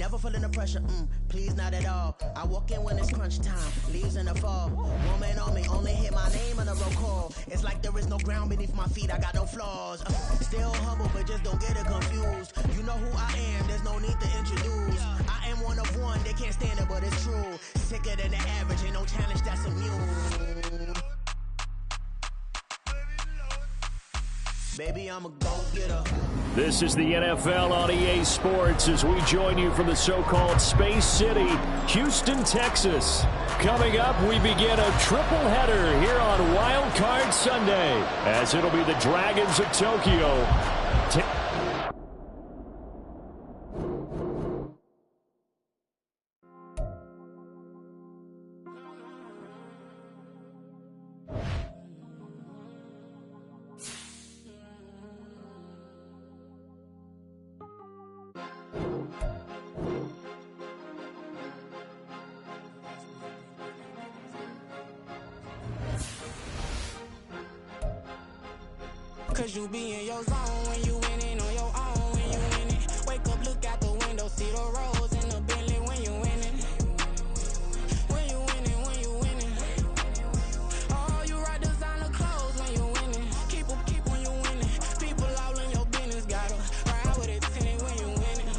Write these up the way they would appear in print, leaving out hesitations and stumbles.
Never feeling the pressure, please not at all. I walk in when it's crunch time, leaves in the fall. Woman on me, only hit my name on a roll call. It's like there is no ground beneath my feet, I got no flaws. Still humble, but just don't get it confused. You know who I am, there's no need to introduce. I am one of one, they can't stand it, but it's true. Sicker than the average, ain't no challenge that's immune. Baby, I'm a go-getter. This is the NFL on EA Sports as we join you from the so-called Space City, Houston, Texas. Coming up, we begin a triple header here on Wild Card Sunday, as it'll be the Dragons of Tokyo. Cause you be in your zone when you winning on your own when you winning. Wake up, look out the window, see the rose in the Bentley when you winning. When you winning, when you winning. Oh, you rock designer clothes when you winning. Keep when you winning. People all in your business, gotta ride with it tinted when you winning.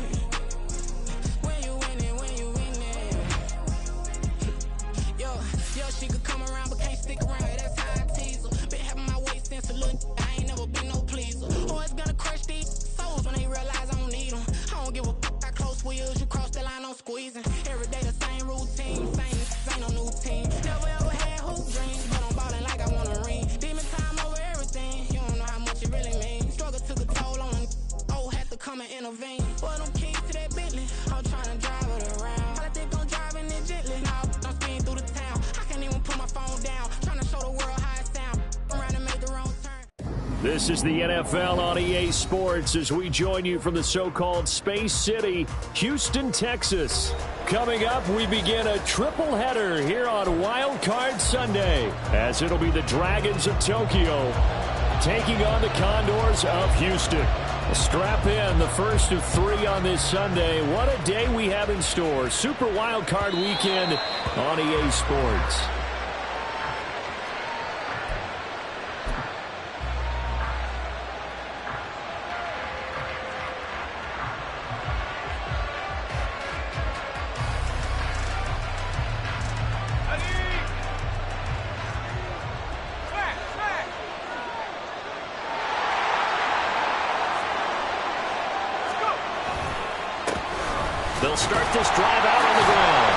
When you winning, when you winning. Yo, she could come around but can't stick around. That's how I tease her. Been having my waist since a little. Been no pleaser. Always gonna crush these souls when they realize I don't need them. I don't give a f*** how close wheels, you cross the line, I'm squeezing. Every day the same routine, ain't no new team. Never ever had hoop dreams, but I'm ballin' like I want a ring. Demon time over everything, you don't know how much it really means. Struggle took a toll on them, had to come and intervene. Boy, them keys to that Bentley, I'm trying to drive it around. I think I'm driving it gently, now I'm speeding through the town. I can't even put my phone down, trying to show the world how it sound. I'm around to make the wrong turn. This is the NFL on EA Sports as we join you from the so-called Space City, Houston, Texas. Coming up, we begin a triple header here on Wild Card Sunday, as it'll be the Dragons of Tokyo taking on the Condors of Houston. Strap in, the first of three on this Sunday. What a day we have in store. Super Wild Card Weekend on EA Sports. They'll start this drive out on the ground.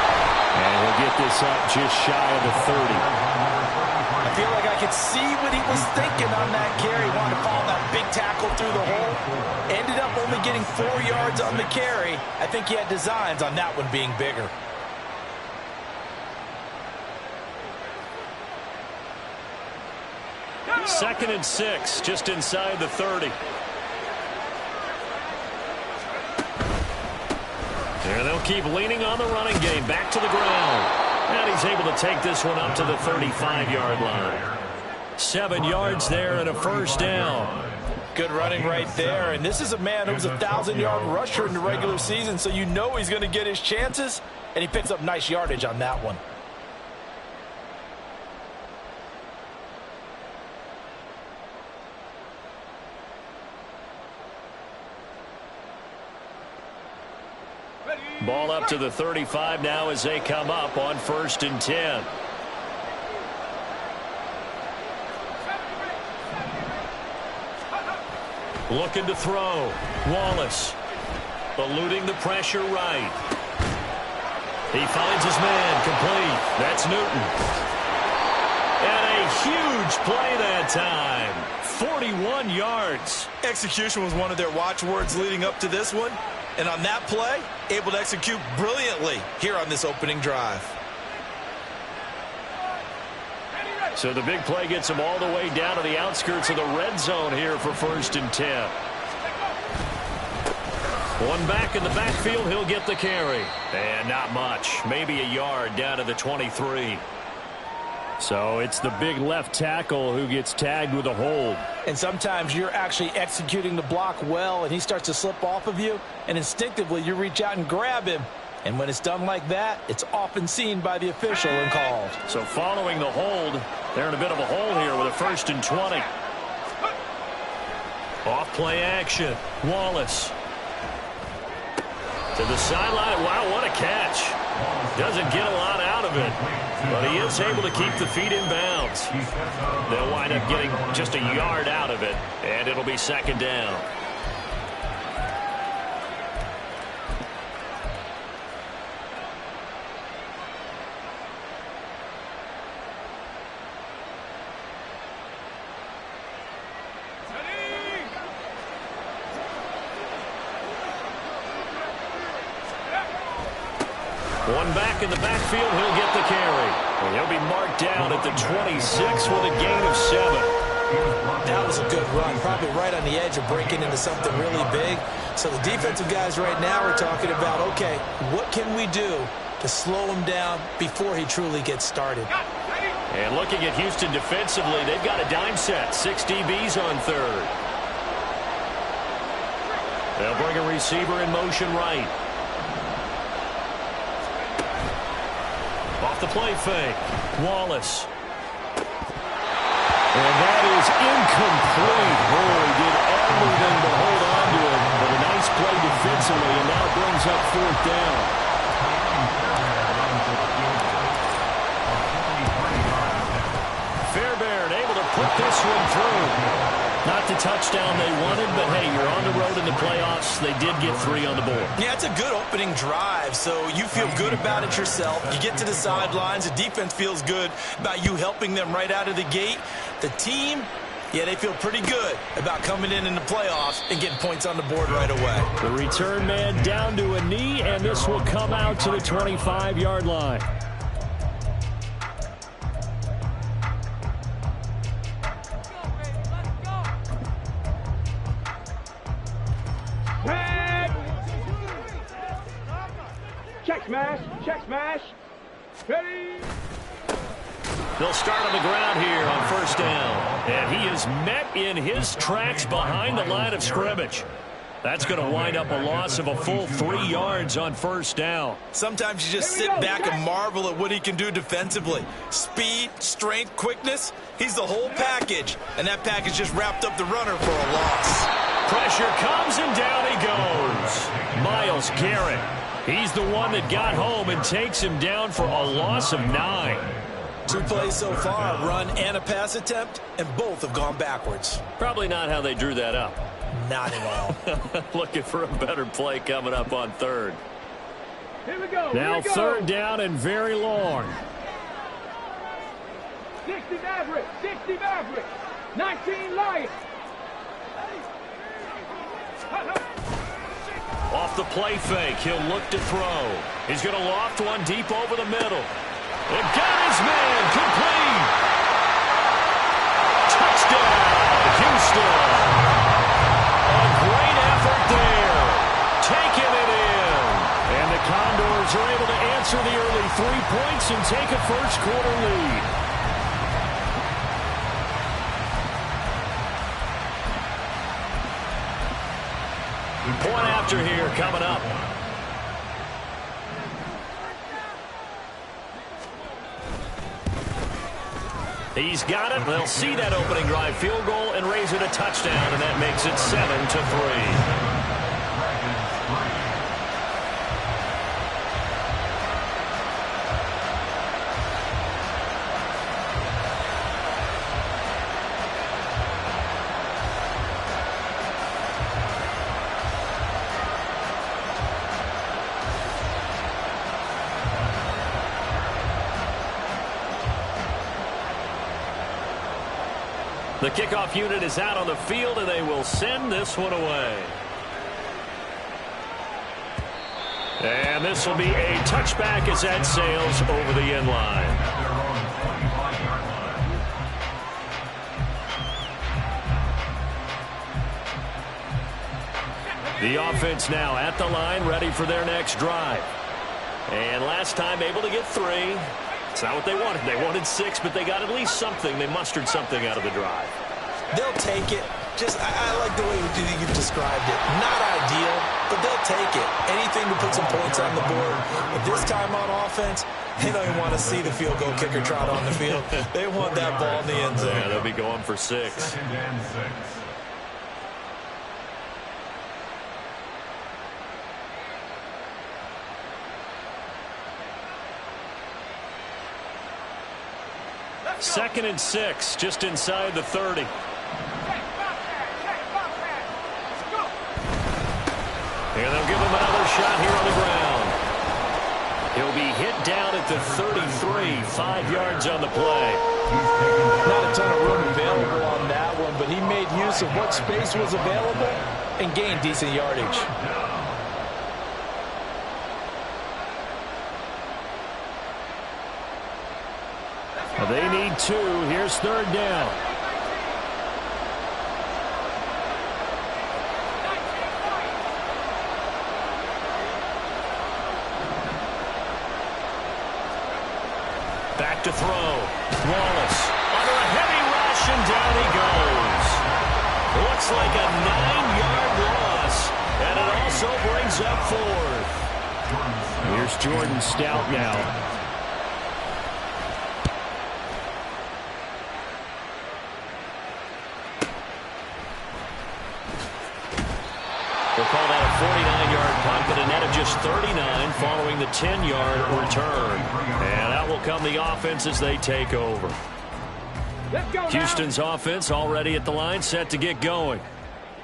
And he'll get this up just shy of the 30. I feel like I could see what he was thinking on that carry. Wanted to follow that big tackle through the hole. Ended up only getting 4 yards on the carry. I think he had designs on that one being bigger. Second and 6, just inside the 30. And they'll keep leaning on the running game. Back to the ground. And he's able to take this one up to the 35-yard line. 7 yards there and a first down. Good running right there. And this is a man who was a 1,000-yard rusher in the regular season, so you know he's going to get his chances. And he picks up nice yardage on that one. Ball up to the 35 now as they come up on 1st and 10. Looking to throw. Wallace eluding the pressure right. He finds his man complete. That's Newton. And a huge play that time. 41 yards. Execution was one of their watchwords leading up to this one. And on that play, able to execute brilliantly here on this opening drive. So the big play gets him all the way down to the outskirts of the red zone here for 1st and 10. One back in the backfield, he'll get the carry. And not much, maybe a yard down to the 23. So it's the big left tackle who gets tagged with a hold. And sometimes you're actually executing the block well, and he starts to slip off of you, and instinctively you reach out and grab him. And when it's done like that, it's often seen by the official and called. So following the hold, they're in a bit of a hole here with a 1st and 20. Off play action. Wallace. To the sideline. Wow, what a catch. Doesn't get a lot out of it, but he is able to keep the feet in bounds. They'll wind up getting just a yard out of it, and it'll be 2nd down. One back in the backfield, he'll get the carry. And he'll be marked down at the 26 with a gain of 7. That was a good run, probably right on the edge of breaking into something really big. So the defensive guys right now are talking about, okay, what can we do to slow him down before he truly gets started? And looking at Houston defensively, they've got a dime set. 6 DBs on 3rd. They'll bring a receiver in motion right. Off the play fake. Wallace. And that is incomplete. Oh, he did everything but hold on to it. But a nice play defensively, and now brings up 4th down. Fairbairn able to put this one through. Not the touchdown they wanted, but hey, you're on the road in the playoffs. They did get 3 on the board. Yeah, it's a good opening drive, so you feel good about it yourself. You get to the sidelines. The defense feels good about you helping them right out of the gate. The team, yeah, they feel pretty good about coming in the playoffs and getting points on the board right away. The return man down to a knee, and this will come out to the 25-yard line. Check smash. Ready. They'll start on the ground here on 1st down. And he is met in his tracks behind the line of scrimmage. That's going to wind up a loss of a full 3 yards on 1st down. Sometimes you just sit back and marvel at what he can do defensively. Speed, strength, quickness, he's the whole package. And that package just wrapped up the runner for a loss. Pressure comes and down he goes. Myles Garrett. He's the one that got home and takes him down for a loss of 9. 2 plays so far, a run and a pass attempt, and both have gone backwards. Probably not how they drew that up. Not at all. Looking for a better play coming up on 3rd. Here we go. Now 3rd down and very long. 60 Mavericks. 19 Lions. Off the play fake, he'll look to throw. He's going to loft one deep over the middle. And got his man, complete. Touchdown, Houston. A great effort there. Taking it in. And the Condors are able to answer the early 3 points and take a 1st quarter lead. Point after here coming up. He's got it. They'll see that opening drive field goal and raise it a touchdown, and that makes it 7-3. The kickoff unit is out on the field, and they will send this one away. And this will be a touchback as that sails over the end line. The offense now at the line, ready for their next drive. And last time able to get 3. That's not what they wanted. They wanted 6, but they got at least something. They mustered something out of the drive. They'll take it. I like the way you've described it. Not ideal, but they'll take it. Anything to put some points on the board. But this time on offense, they don't even want to see the field goal kicker trot on the field. They want that ball in the end zone. Yeah, they'll be going for 6. Second and 6. Second and 6, just inside the 30. And they'll give him another shot here on the ground. He'll be hit down at the 33, 5 yards on the play. Not a ton of room available on that one, but he made use of what space was available and gained decent yardage. They need 2. Here's 3rd down. Back to throw. Wallace under a heavy rush, and down he goes. Looks like a 9-yard loss, and it also brings up 4th. Here's Jordan Stout now. We'll call that a 49-yard punt, but a net of just 39 following the 10-yard return. And out will come the offense as they take over. Houston's offense already at the line, set to get going.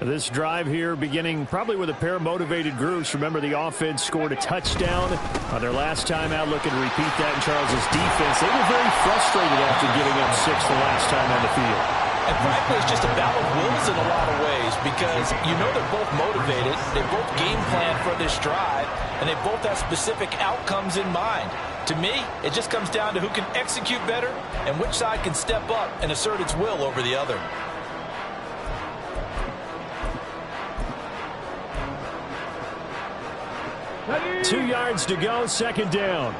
This drive here beginning probably with a pair of motivated groups. Remember, the offense scored a touchdown on their last time out. Looking to repeat that in Charles' defense. They were very frustrated after giving up 6 the last time on the field. And frankly, it's just a battle of wills in a lot of ways because you know they're both motivated, they both game plan for this drive, and they both have specific outcomes in mind. To me, it just comes down to who can execute better and which side can step up and assert its will over the other. Ready? 2 yards to go, 2nd down.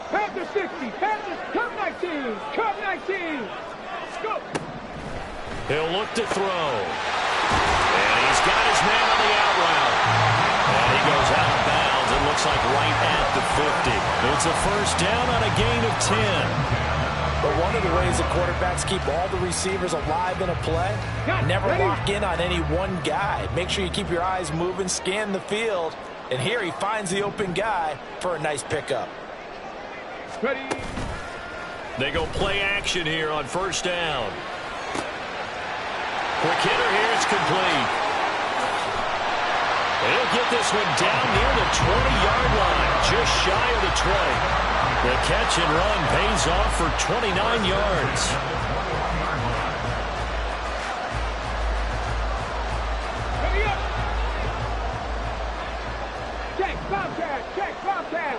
Panthers 60, Panthers, cut 19, cut 19. Go. He'll look to throw. And he's got his man on the out route. And he goes out of bounds. It looks like right at the 50. It's a 1st down on a gain of 10. But one of the ways that quarterbacks keep all the receivers alive in a play, never lock in on any one guy. Make sure you keep your eyes moving, scan the field. And here he finds the open guy for a nice pickup. Ready? They go play action here on 1st down. Quick hitter here, it's complete. He'll get this one down near the 20-yard line, just shy of the 20. The catch and run pays off for 29 yards. Ready up. Check, Bobcat, check, Bobcat.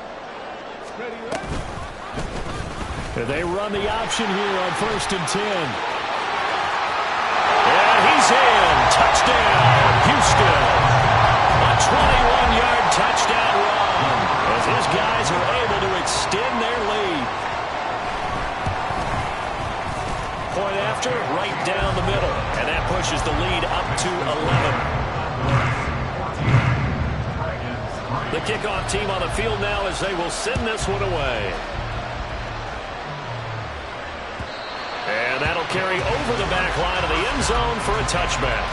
Ready, ready. They run the option here on 1st and 10. And he's in. Touchdown, Houston. A 21-yard touchdown run as his guys are able to extend their lead. Point after, right down the middle. And that pushes the lead up to 11. The kickoff team on the field now as they will send this one away. And that'll carry over the back line of the end zone for a touchback.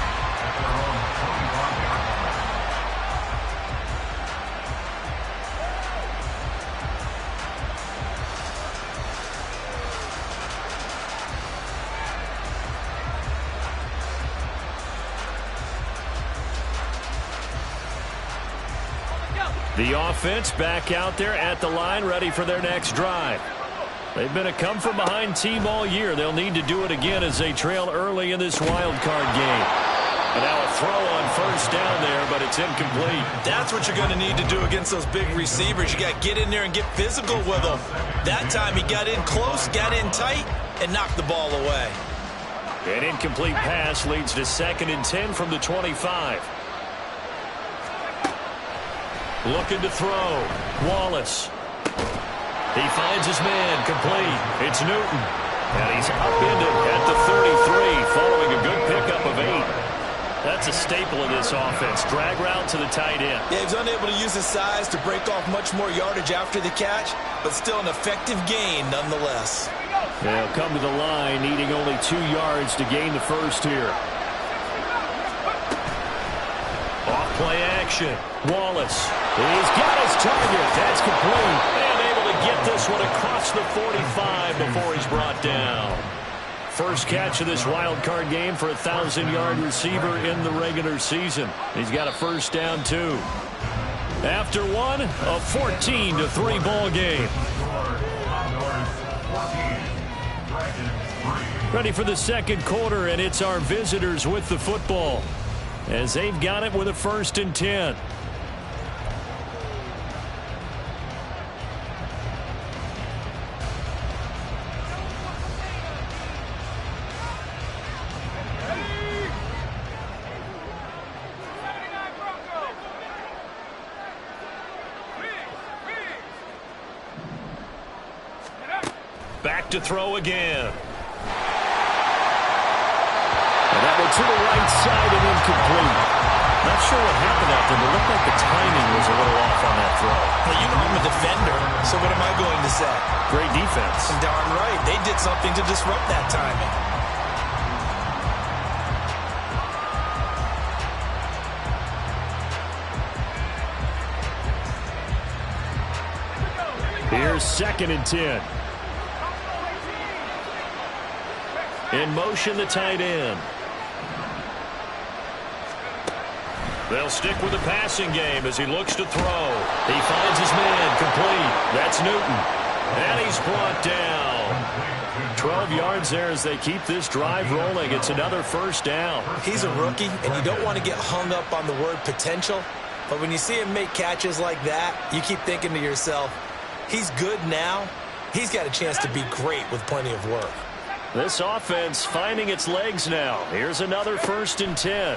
The offense back out there at the line, ready for their next drive. They've been a come-from-behind team all year. They'll need to do it again as they trail early in this wild card game. And now a throw on 1st down there, but it's incomplete. That's what you're going to need to do against those big receivers. You got to get in there and get physical with them. That time he got in close, got in tight, and knocked the ball away. An incomplete pass leads to 2nd and 10 from the 25. Looking to throw. Wallace. He finds his man, complete. It's Newton. And he's upended at the 33, following a good pickup of 8. That's a staple of this offense. Drag route to the tight end. Yeah, he's unable to use his size to break off much more yardage after the catch, but still an effective gain nonetheless. They'll come to the line, needing only 2 yards to gain the first here. Off play action. Wallace. He's got his target. That's complete. And able to get this one across the 45 before he's brought down. First catch of this wild card game for a 1,000-yard receiver in the regular season. He's got a first down, too. After one, a 14-3 ball game. Ready for the second quarter, and it's our visitors with the football, as they've got it with a 1st and 10. Back to throw again. And that one to the right side and incomplete. Not sure what happened out there, but it looked like the timing was a little off on that throw. Well, you know I'm a defender, so what am I going to say? Great defense. Darn right. They did something to disrupt that timing. Here's 2nd and 10. In motion, the tight end. They'll stick with the passing game as he looks to throw. He finds his man, complete. That's Newton. And he's brought down. 12 yards there as they keep this drive rolling. It's another first down. He's a rookie, and you don't want to get hung up on the word potential. But when you see him make catches like that, you keep thinking to yourself, he's good now. He's got a chance to be great with plenty of work. This offense finding its legs now. Here's another 1st and 10.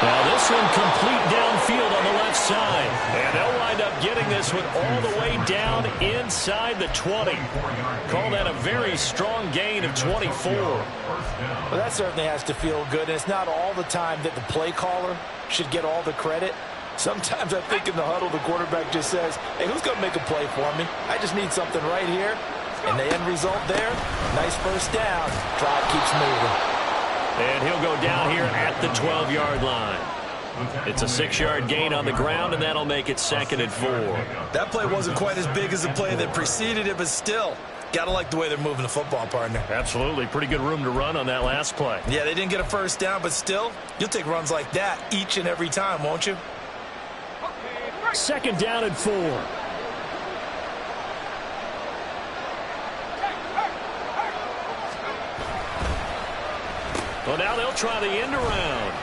Now this one complete downfield on the left side. And they'll wind up getting this one all the way down inside the 20. Call that a very strong gain of 24. Well, that certainly has to feel good. And it's not all the time that the play caller should get all the credit. Sometimes I think in the huddle, the quarterback just says, hey, who's going to make a play for me? I just need something right here. And the end result there, nice first down. Drive keeps moving. And he'll go down here at the 12-yard line. It's a 6-yard gain on the ground, and that'll make it 2nd and 4. That play wasn't quite as big as the play that preceded it, but still, got to like the way they're moving the football, partner. Absolutely. Pretty good room to run on that last play. Yeah, they didn't get a first down, but still, you'll take runs like that each and every time, won't you? 2nd down and 4. Well, now they'll try the end around.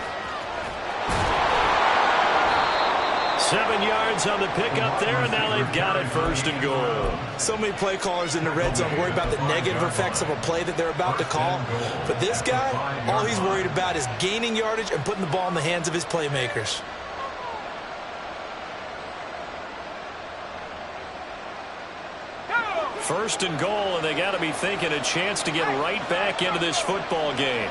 7 yards on the pickup there, and now they've got it 1st and goal. So many play callers in the red zone worry about the negative effects of a play that they're about to call. But this guy, all he's worried about is gaining yardage and putting the ball in the hands of his playmakers. First and goal, and they got to be thinking a chance to get right back into this football game.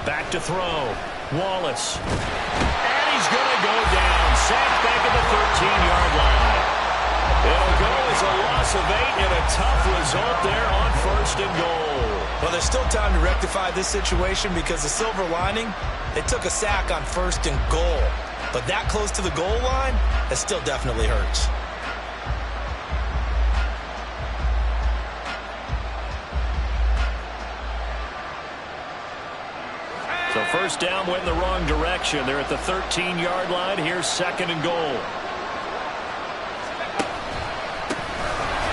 Back to throw. Wallace. And he's going to go down. Sacked back at the 13-yard line. It'll go as a loss of 8 and a tough result there on 1st and goal. Well, there's still time to rectify this situation because the silver lining, they took a sack on 1st and goal. But that close to the goal line, that still definitely hurts. So first down went in the wrong direction. They're at the 13-yard line. Here's 2nd and goal.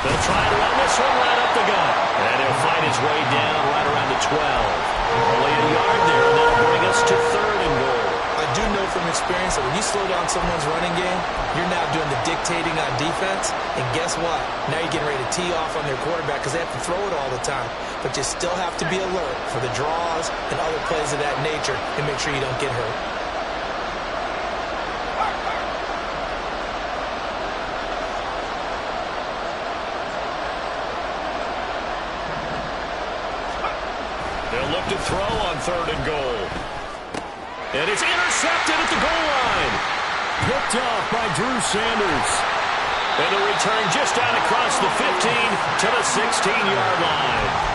They'll try to run this one right up the gut. And he'll find his way down right around the 12. Only a yard there, and that'll bring us to 3rd and goal. I do know from experience that when you slow down someone's running game, you're now doing the dictating on defense. And guess what? Now you're getting ready to tee off on their quarterback because they have to throw it all the time. But you still have to be alert for the draws and other plays of that nature and make sure you don't get hurt. They'll look to throw on 3rd and goal. And it's intercepted at the goal line. Picked off by Drew Sanders. And the return just out across the 15 to the 16-yard line.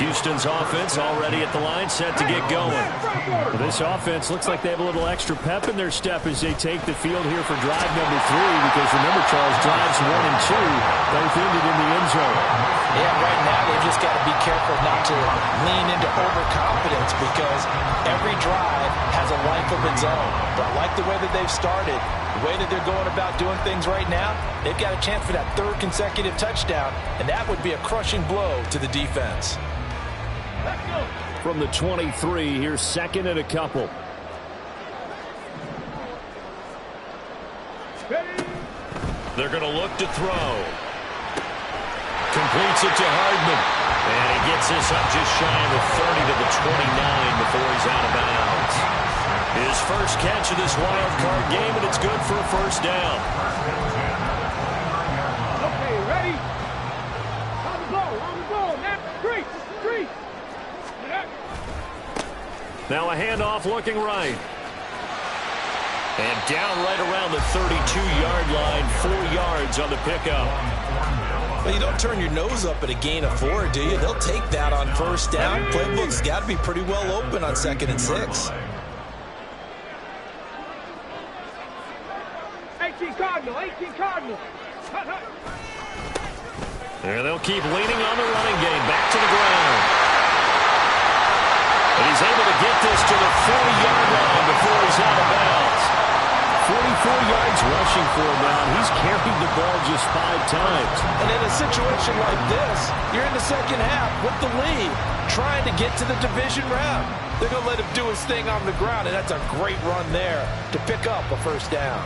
Houston's offense already at the line, set to get going. This offense looks like they have a little extra pep in their step as they take the field here for drive number 3, because remember, Charles, drives 1 and 2 both ended in the end zone. Yeah, right now they've just got to be careful not to lean into overconfidence, because every drive has a life of its own. But I like the way that they've started, the way that they're going about doing things right now. They've got a chance for that 3rd consecutive touchdown, and that would be a crushing blow to the defense. From the 23, here's 2nd and a couple. They're going to look to throw. Completes it to Hardman. And he gets this up just shy of the 30 to the 29 before he's out of bounds. His first catch of this wild card game, and it's good for a first down. Okay, ready? On the ball, now, street. Now a handoff looking right. And down right around the 32-yard line, 4 yards on the pickup. Well, you don't turn your nose up at a gain of 4, do you? They'll take that on first down. Playbook's got to be pretty well open on 2nd and 6. 18 Cardinal. And they'll keep leaning on the running game. Back to the ground. And he's able to get this to the 40-yard line before he's out of bounds. 44 yards rushing for him now. He's carried the ball just 5 times. And in a situation like this, you're in the second half with the lead, trying to get to the division round. They're going to let him do his thing on the ground, and that's a great run there to pick up a first down.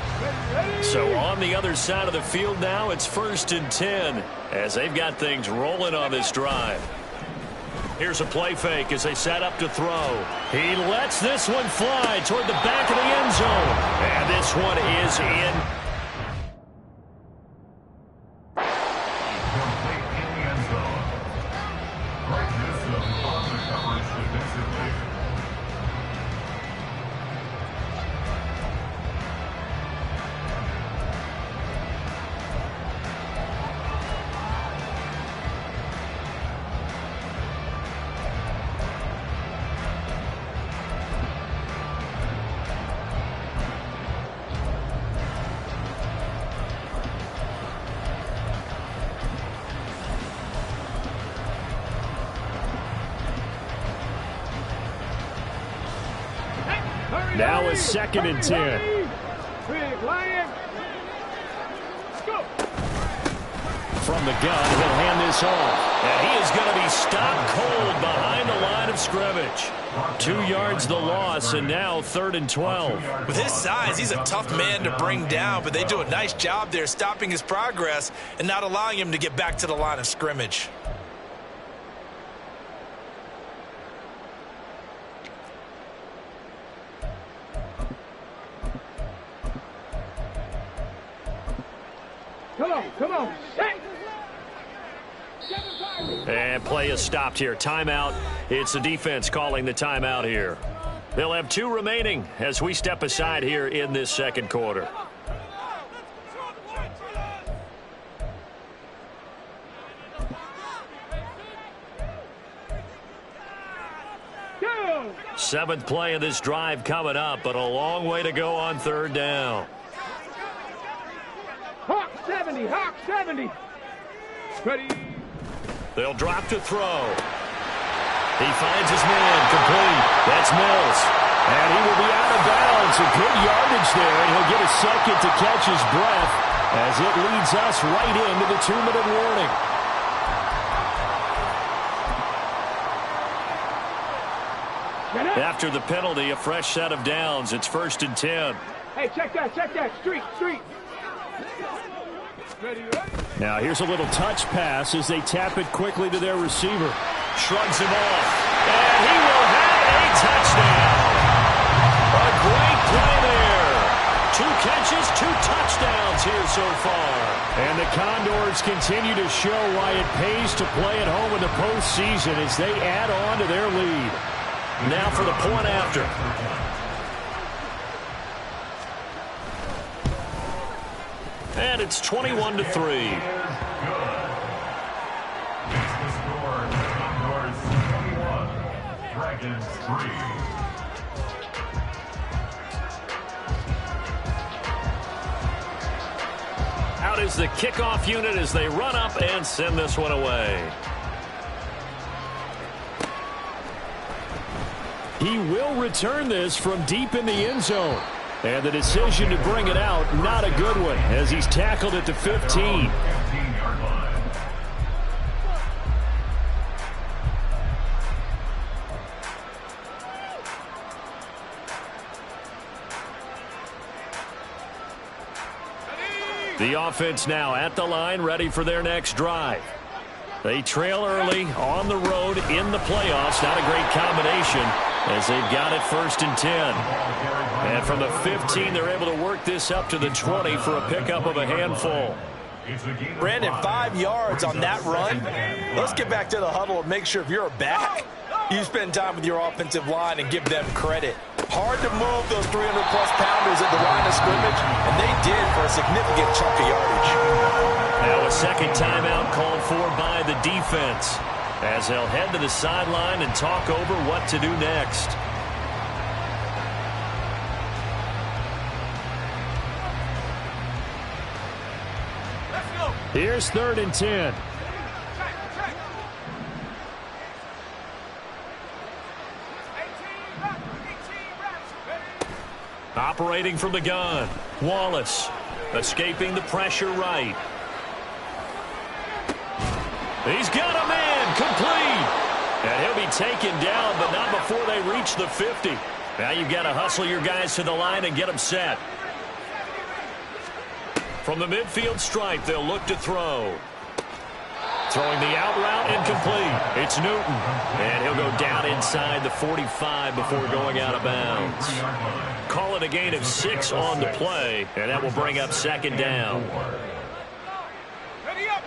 So on the other side of the field now, it's 1st and 10 as they've got things rolling on this drive. Here's a play fake as they set up to throw. He lets this one fly toward the back of the end zone. And this one is in. Now is 2nd and 10. Big Lion. Go. From the gun, he'll hand this off. And he is going to be stopped cold behind the line of scrimmage. 2 yards the loss, and now 3rd and 12. With his size, he's a tough man to bring down, but they do a nice job there stopping his progress and not allowing him to get back to the line of scrimmage. Come on. Set. And play is stopped here. Timeout. It's the defense calling the timeout here. They'll have 2 remaining as we step aside here in this 2nd quarter. Go. 7th play of this drive coming up, but a long way to go on 3rd down. Hawk 70. Ready. They'll drop to throw. He finds his man, complete. That's Mills. And he will be out of bounds. A good yardage there, and he'll get a second to catch his breath as it leads us right into the 2-minute warning. After the penalty, a fresh set of downs. It's 1st and 10. Hey, check that. Street. Ready? Now here's a little touch pass as they tap it quickly to their receiver. Shrugs him off. And he will have a touchdown. A great play there. 2 catches, 2 touchdowns here so far. And the Condors continue to show why it pays to play at home in the postseason as they add on to their lead. Now for the point after. And it's 21-3. Dragons 3. Out is the kickoff unit as they run up and send this one away. He will return this from deep in the end zone. And the decision to bring it out, not a good one, as he's tackled at the 15. The offense now at the line, ready for their next drive. They trail early on the road in the playoffs. Not a great combination as they've got it 1st and 10. And from the 15, they're able to work this up to the 20 for a pickup of a handful. Brandon, 5 yards on that run. Let's get back to the huddle and make sure if you're a back, you spend time with your offensive line and give them credit. Hard to move those 300-plus pounders at the line of scrimmage, and they did for a significant chunk of yardage. Now a second timeout called for by the defense as they'll head to the sideline and talk over what to do next. Here's 3rd and 10. Operating from the gun, Wallace escaping the pressure right. He's got a man complete. And he'll be taken down, but not before they reach the 50. Now you've got to hustle your guys to the line and get them set. From the midfield stripe, they'll look to throw. Throwing the out route incomplete. It's Newton. And he'll go down inside the 45 before going out of bounds. Call it a gain of 6 on the play, and that will bring up 2nd down. Ready up.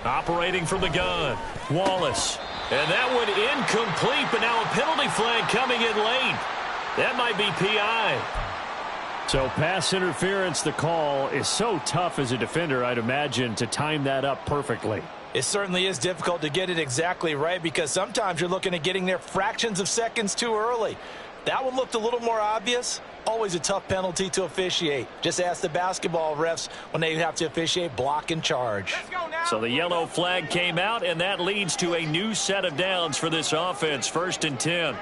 Operating from the gun, Wallace. And that one incomplete, but now a penalty flag coming in late. That might be PI. So pass interference, the call is so tough as a defender, I'd imagine, to time that up perfectly. It certainly is difficult to get it exactly right because sometimes you're looking at getting there fractions of seconds too early. That one looked a little more obvious. Always a tough penalty to officiate. Just ask the basketball refs when they have to officiate block and charge. So the yellow flag came out, and that leads to a new set of downs for this offense. 1st and 10.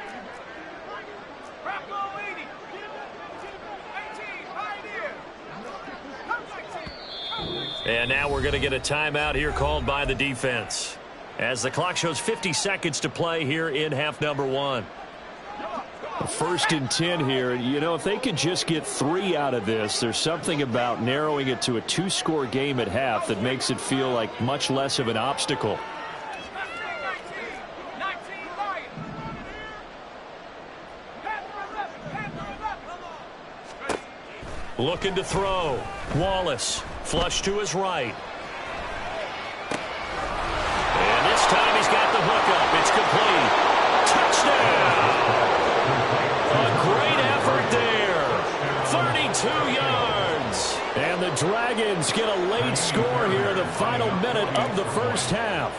And now we're going to get a timeout here called by the defense as the clock shows 50 seconds to play here in half number 1. 1st and 10 here. You know, if they could just get 3 out of this, there's something about narrowing it to a 2-score game at half that makes it feel like much less of an obstacle. Looking to throw. Wallace. Flush to his right. And this time he's got the hookup. It's complete. Touchdown! A great effort there. 32 yards. And the Dragons get a late score here in the final minute of the first half.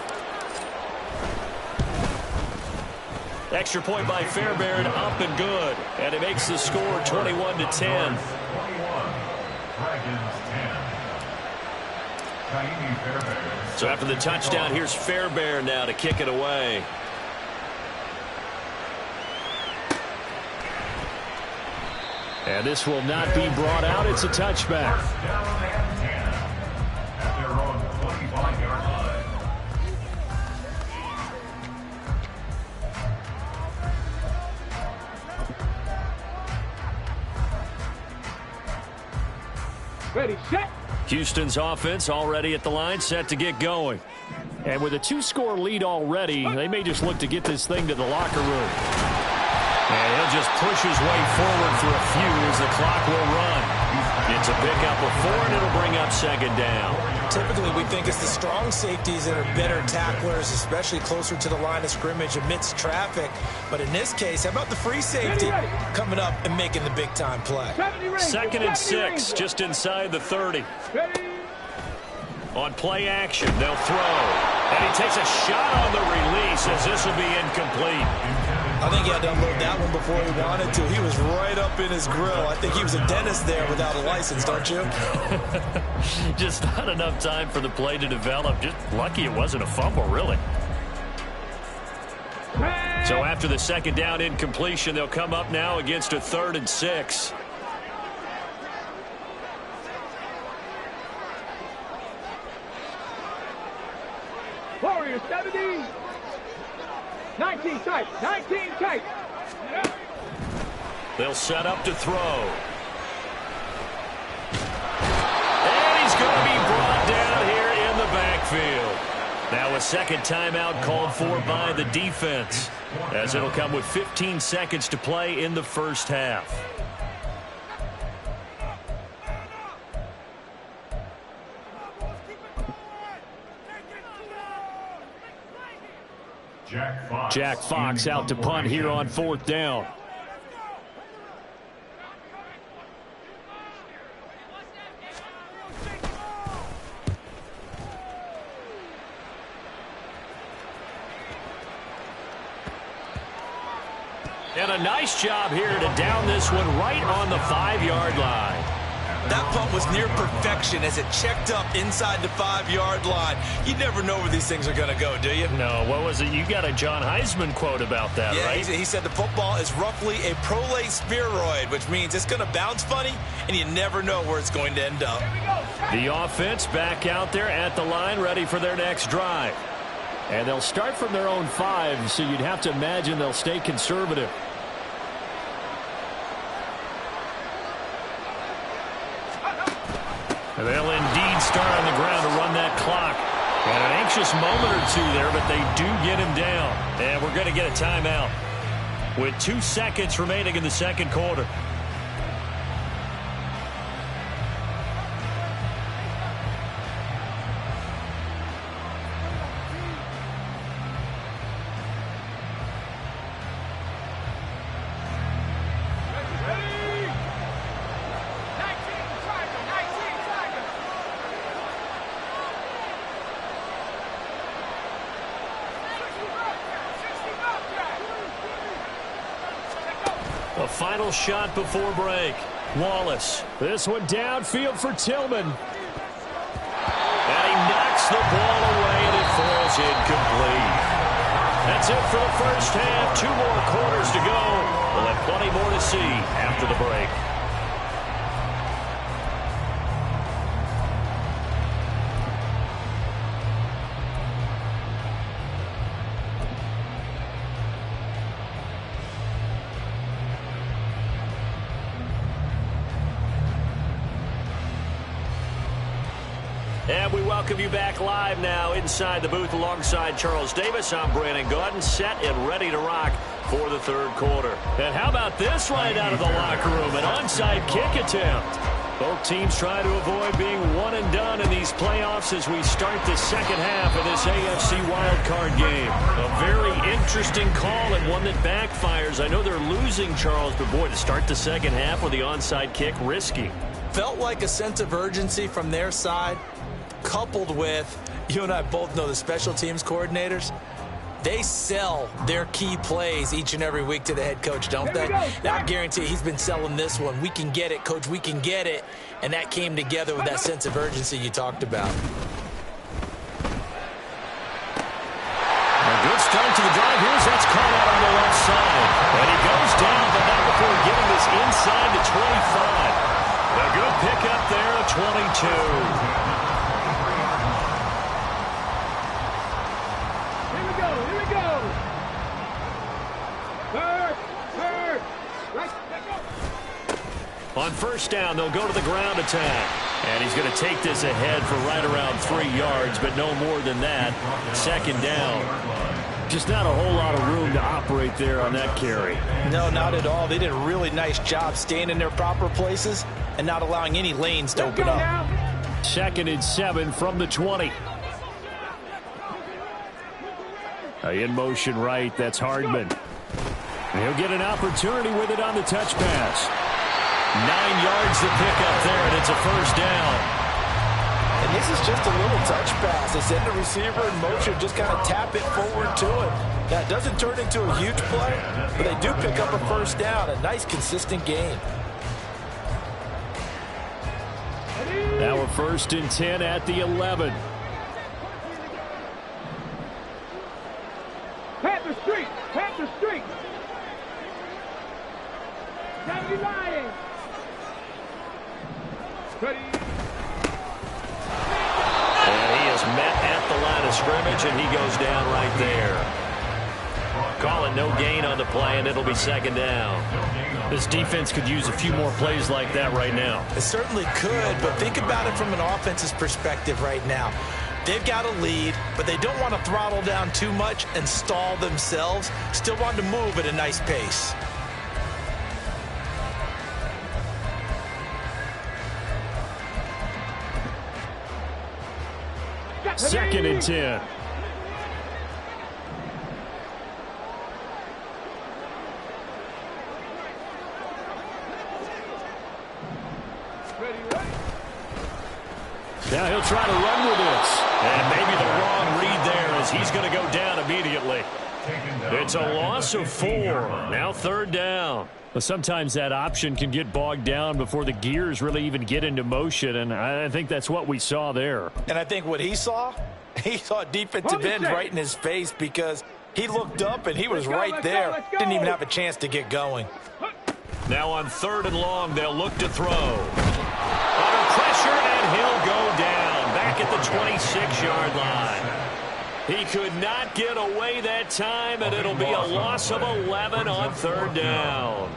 Extra point by Fairbairn, up and good. And it makes the score 21-10. So after the touchdown, here's Fairbairn now to kick it away. And this will not be brought out. It's a touchback. Ready, set. Houston's offense already at the line, set to get going. And with a 2-score lead already, they may just look to get this thing to the locker room. And he'll just push his way forward for a few as the clock will run. It's a pickup of 4, and it'll bring up second down. Typically, we think it's the strong safeties that are better tacklers, especially closer to the line of scrimmage amidst traffic. But in this case, how about the free safety coming up and making the big-time play? 2nd and 6, just inside the 30. On play action, they'll throw. And he takes a shot on the release as this will be incomplete. I think he had to unload that one before he wanted to. He was right up in his grill. I think he was a dentist there without a license, don't you? Just not enough time for the play to develop. Just lucky it wasn't a fumble, really. So after the second down incompletion, they'll come up now against a 3rd and 6. Warriors 70. 19 tight. 19 tight. They'll set up to throw. And he's going to be brought down here in the backfield. Now a second timeout called for by the defense, as it'll come with 15 seconds to play in the first half. Jack Fox out to punt here on 4th down. And a nice job here to down this one right on the 5-yard line. That punt was near perfection as it checked up inside the 5-yard line. You never know where these things are going to go, do you? No, what was it? You got a John Heisman quote about that, yeah, right? He said the football is roughly a prolate spheroid, which means it's going to bounce funny, and you never know where it's going to end up. The offense back out there at the line, ready for their next drive. And they'll start from their own 5, so you'd have to imagine they'll stay conservative. And they'll indeed start on the ground to run that clock. And an anxious moment or two there, but they do get him down. And we're going to get a timeout with 2 seconds remaining in the second quarter. A final shot before break. Wallace. This one downfield for Tillman. And he knocks the ball away, and it falls incomplete. That's it for the first half. 2 more quarters to go. We'll have plenty more to see after the break. And we welcome you back live now inside the booth alongside Charles Davis. I'm Brandon Gaudin, set and ready to rock for the third quarter. And how about this right out of the locker room? An onside kick attempt. Both teams try to avoid being one and done in these playoffs as we start the second half of this AFC wildcard game. A very interesting call and one that backfires. I know they're losing, Charles, but boy, to start the second half with the onside kick, risky. Felt like a sense of urgency from their side, coupled with, you and I both know the special teams coordinators, they sell their key plays each and every week to the head coach, don't they? Now, I guarantee he's been selling this one. We can get it, coach, we can get it. And that came together with that sense of urgency you talked about. A good start to the drive. That's caught out on the left side. And he goes down, but not before getting this inside the 2. Here we go. Third. Right, go. On first down, they'll go to the ground attack. And he's going to take this ahead for right around 3 yards, but no more than that. Second down. Just not a whole lot of room to operate there on that carry. No, not at all. They did a really nice job staying in their proper places and not allowing any lanes to open up. Now. 2nd and 7 from the 20. In motion right, that's Hardman. He'll get an opportunity with it on the touch pass. 9 yards to pick up there, and it's a first down. And this is just a little touch pass. They send the receiver in motion, just kind of tap it forward to it. That doesn't turn into a huge play, but they do pick up a first down. A nice, consistent gain. Now a 1st and 10 at the 11. Panther Street. County Lions. Ready. And he is met at the line of scrimmage, and he goes down right there. Calling no gain on the play, and it'll be 2nd down. This defense could use a few more plays like that right now. It certainly could, but think about it from an offense's perspective right now. They've got a lead, but they don't want to throttle down too much and stall themselves. Still want to move at a nice pace. Second and 10. Now he'll try to run with this. And maybe the wrong read there as he's going to go down immediately. It's a loss of 4. Now 3rd down. Well, sometimes that option can get bogged down before the gears really even get into motion, and I think that's what we saw there. And I think what he saw a defensive end right in his face because he looked up and he was right there. Didn't even have a chance to get going. Now on 3rd and long, they'll look to throw. Under pressure, and he'll go down back at the 26-yard line. He could not get away that time, and it'll be a loss of 11 on 3rd down.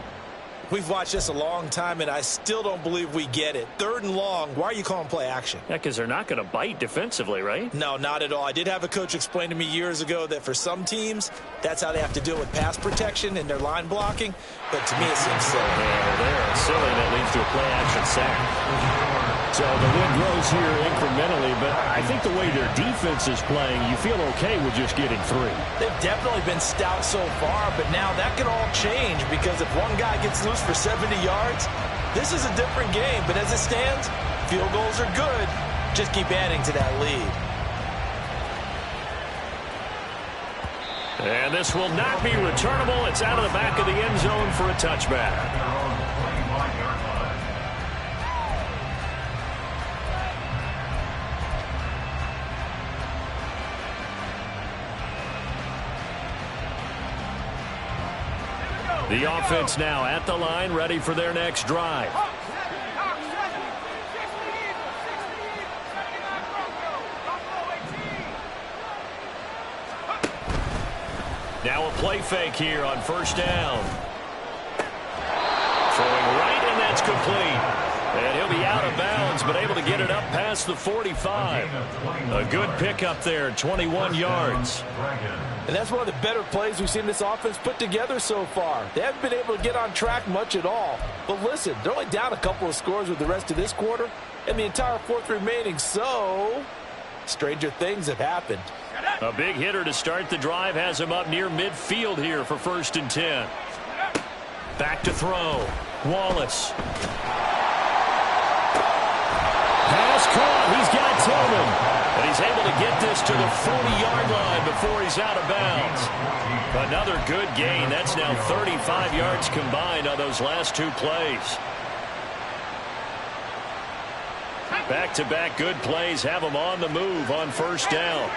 We've watched this a long time, and I still don't believe we get it. 3rd and long, why are you calling play action? Yeah, because they're not going to bite defensively, right? No, not at all. I did have a coach explain to me years ago that for some teams, that's how they have to deal with pass protection and their line blocking. But to me, it seems silly. Yeah, they're silly. That leads to a play action sack. So the win grows here incrementally, but I think the way their defense is playing, you feel okay with just getting 3. They've definitely been stout so far, but now that can all change because if one guy gets loose for 70 yards, this is a different game. But as it stands, field goals are good. Just keep adding to that lead. And this will not be returnable. It's out of the back of the end zone for a touchback. The offense now at the line, ready for their next drive. Now a play fake here on 1st down. Throwing right, and that's complete. And he'll be out of bounds, but able to get it up past the 45. A good pickup there, 21 yards. And that's one of the better plays we've seen this offense put together so far. They haven't been able to get on track much at all. But listen, they're only down a couple of scores with the rest of this quarter and the entire 4th remaining, so stranger things have happened. A big hitter to start the drive has him up near midfield here for 1st and 10. Back to throw. Wallace. Pass caught. He's got Tillman. And he's able to get this to the 40-yard line before he's out of bounds. Another good gain. That's now 35 yards combined on those last 2 plays. Back-to-back good plays have him on the move on 1st down.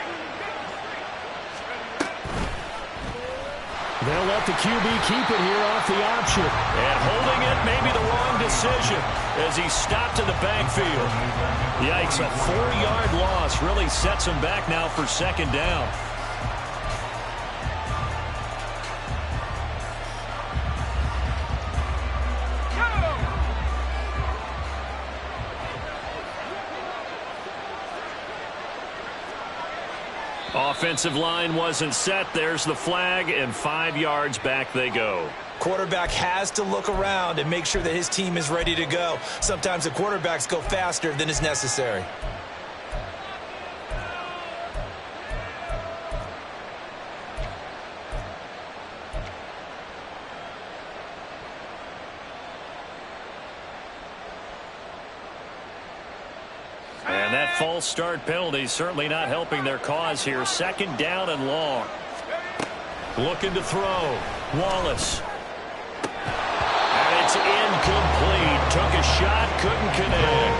They'll let the QB keep it here off the option. And holding it may be the wrong decision as he stopped in the backfield. Yikes, a 4-yard loss really sets him back now for second down. Offensive line wasn't set. There's the flag, and 5 yards back they go. Quarterback has to look around and make sure that his team is ready to go. Sometimes the quarterbacks go faster than is necessary. And that false start penalty certainly not helping their cause here. Second down and long. Looking to throw. Wallace. And it's incomplete. Took a shot, couldn't connect.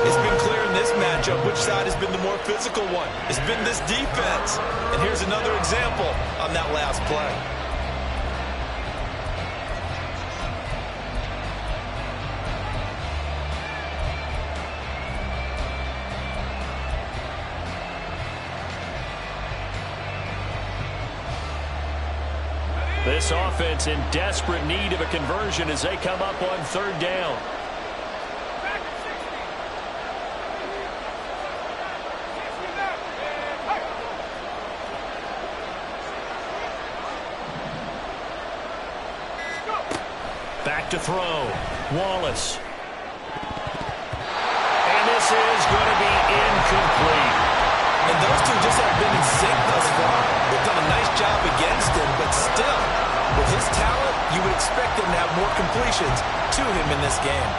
It's been clear in this matchup which side has been the more physical one. It's been this defense. And here's another example on that last play. This offense in desperate need of a conversion as they come up on third down. Back to throw. Wallace. And this is going to be incomplete. And those two just have been in sync thus far. They've done a nice job against him, but still, with his talent, you would expect him to have more completions to him in this game.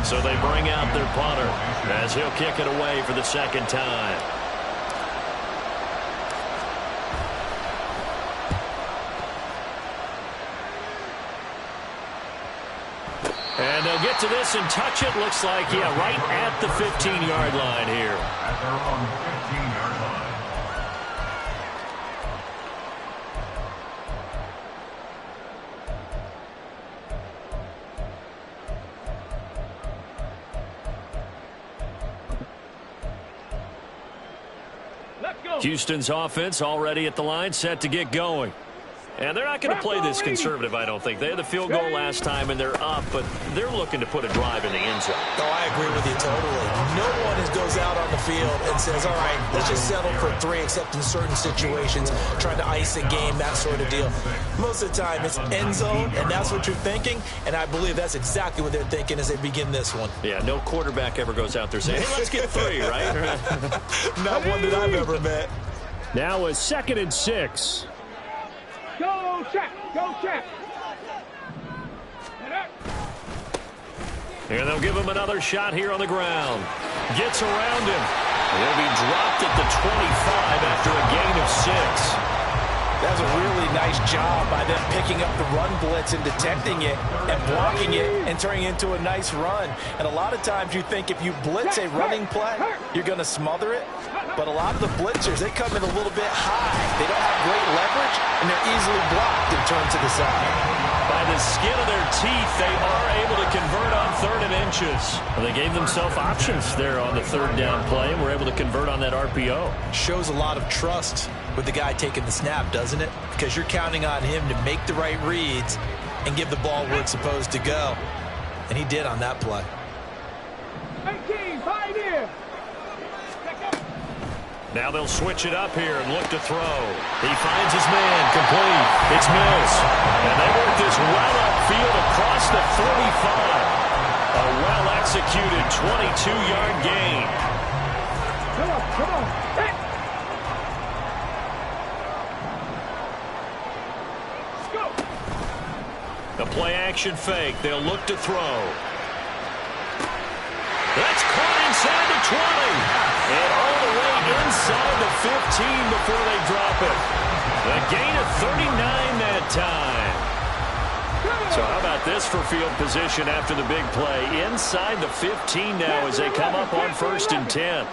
So they bring out their punter as he'll kick it away for the second time. And they'll get to this and touch it. Looks like, yeah, right at the 15-yard line here. At their own 15-yard line. Houston's offense already at the line, set to get going. And they're not going to play this conservative, I don't think. They had the field goal last time, and they're up, but they're looking to put a drive in the end zone. Oh, I agree with you totally. No one goes out on the field and says, all right, let's just settle for 3, except in certain situations, trying to ice a game, that sort of deal. Most of the time, it's end zone, and that's what you're thinking, and I believe that's exactly what they're thinking as they begin this one. Yeah, no quarterback ever goes out there saying, hey, let's get 3, right? Not one that I've ever met. Now a 2nd and 6. Go check! Go check! And they'll give him another shot here on the ground. Gets around him. He'll be dropped at the 25 after a gain of 6. That was a really nice job by them picking up the run blitz and detecting it and blocking it and turning it into a nice run. And a lot of times you think if you blitz a running play, you're going to smother it. But a lot of the blitzers, they come in a little bit high. They don't have great leverage, and they're easily blocked and turned to the side. By the skin of their teeth, they are able to convert on 3rd and inches. Well, they gave themselves options there on the 3rd down play, and were able to convert on that RPO. Shows a lot of trust with the guy taking the snap, doesn't it? Because you're counting on him to make the right reads and give the ball where it's supposed to go. And he did on that play. 19, 5 here. Now they'll switch it up here and look to throw. He finds his man, complete. It's Mills. And they work this well upfield across the 45. A well-executed 22-yard gain. Come on, come on. Hey. Let's go. The play-action fake. They'll look to throw. That's caught inside the 20. And all the way inside the 15 before they drop it. A gain of 39 that time. So how about with this for field position after the big play. Inside the 15 now as they come up on 1st and 10.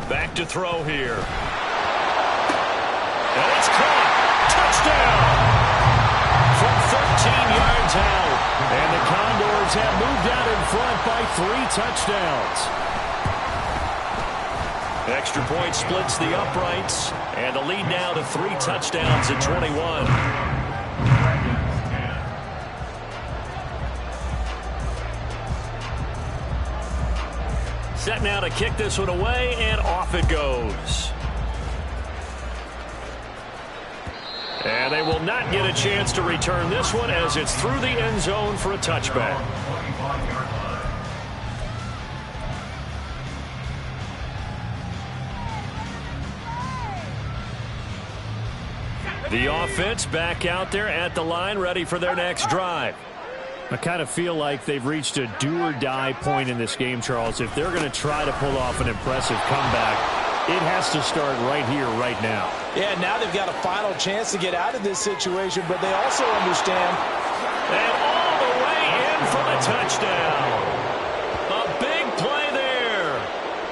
Back to throw here. And it's caught. Touchdown! From 13 yards out. And the Condors have moved out in front by 3 touchdowns. Extra point splits the uprights. And the lead now to 3 touchdowns at 21. Set now to kick this one away, and off it goes. And they will not get a chance to return this one as it's through the end zone for a touchback. The offense back out there at the line, ready for their next drive. I kind of feel like they've reached a do-or-die point in this game, Charles. If they're going to try to pull off an impressive comeback, it has to start right here, right now. Yeah, now they've got a final chance to get out of this situation, but they also understand. And all the way in for the touchdown. A big play there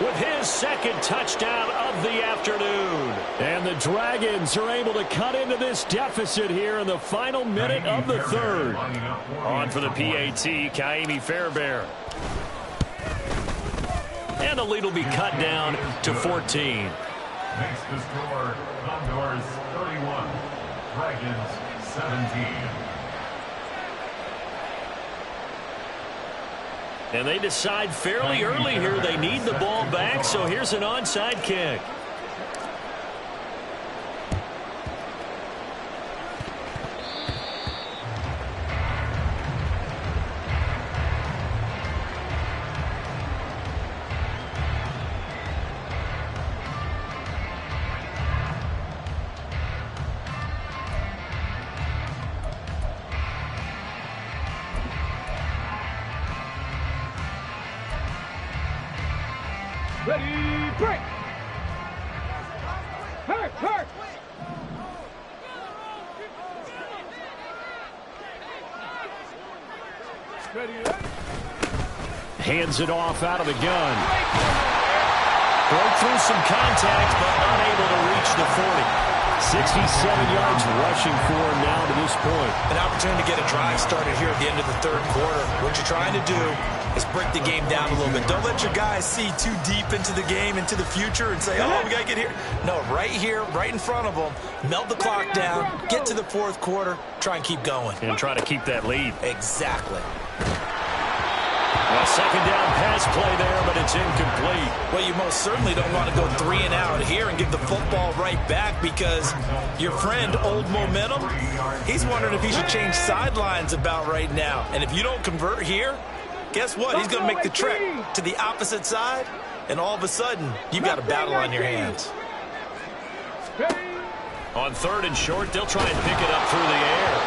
with his 2nd touchdown of the afternoon. And the Dragons are able to cut into this deficit here in the final minute of the 3rd. On for the PAT, Ka'imi Fairbairn. And the lead will be cut down to 14. Makes the score Condors 31, Dragons 17. And they decide fairly early here they need the ball back, so here's an onside kick. Ready, break! Hurt, hurt! Ready, Hands it off out of the gun. Broke through some contact, but unable to reach the 40. 67 yards rushing for him now to this point. An opportunity to get a drive started here at the end of the 3rd quarter. What you're trying to do is break the game down a little bit. Don't let your guys see too deep into the game, into the future, and say, oh, we got to get here. No, right here, right in front of them, melt the clock down, get to the 4th quarter, try and keep going. And try to keep that lead. Exactly. A 2nd down pass play there, but it's incomplete. Well, you most certainly don't want to go 3 and out here and give the football right back because your friend, Old Momentum, he's wondering if he should change sidelines about right now. And if you don't convert here, guess what? He's going to make the trek to the opposite side, and all of a sudden, you've got a battle on your hands. On 3rd and short, they'll try and pick it up through the air.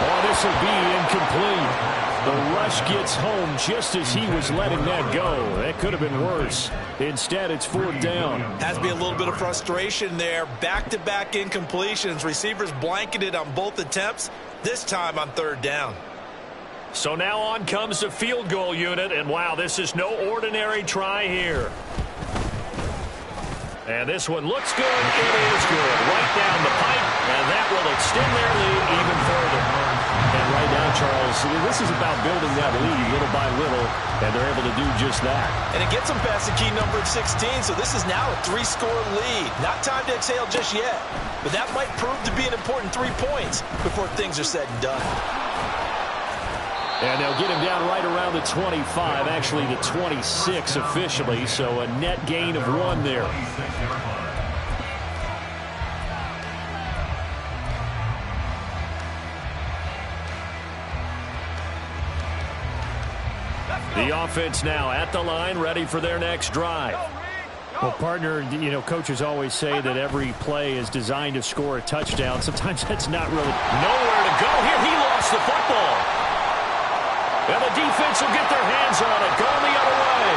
Oh, this will be incomplete. The rush gets home just as he was letting that go. That could have been worse. Instead, it's 4th down. Has to be a little bit of frustration there. Back-to-back incompletions. Receivers blanketed on both attempts, this time on 3rd down. So now on comes the field goal unit, and wow, this is no ordinary try here. And this one looks good. It is good. Right down the pipe, and that will extend their lead even further. And right now, Charles, this is about building that lead little by little, and they're able to do just that. And it gets them past the key number of 16, so this is now a 3-score lead. Not time to exhale just yet, but that might prove to be an important 3 points before things are said and done. And they'll get him down right around the 25, actually the 26 officially, so a net gain of 1 there. The offense now at the line, ready for their next drive. Well, partner, you know, coaches always say that every play is designed to score a touchdown. Sometimes that's not really nowhere to go. Here, he lost the football. And the defense will get their hands on it, going the other way.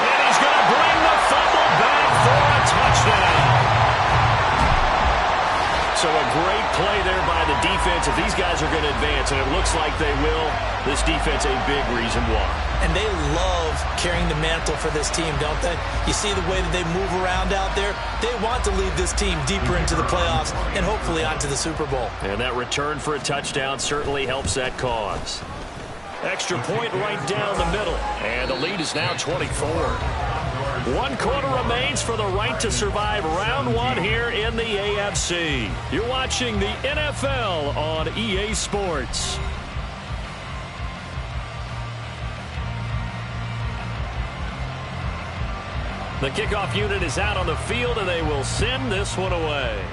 And he's going to bring the fumble back for a touchdown. So a great play there by the defense. If these guys are going to advance, and it looks like they will, this defense a big reason why. And they love carrying the mantle for this team, don't they? You see the way that they move around out there? They want to lead this team deeper into the playoffs and hopefully onto the Super Bowl. And that return for a touchdown certainly helps that cause. Extra point right down the middle. And the lead is now 24. 1 quarter remains for the right to survive round 1 here in the AFC. You're watching the NFL on EA Sports. The kickoff unit is out on the field, and they will send this one away.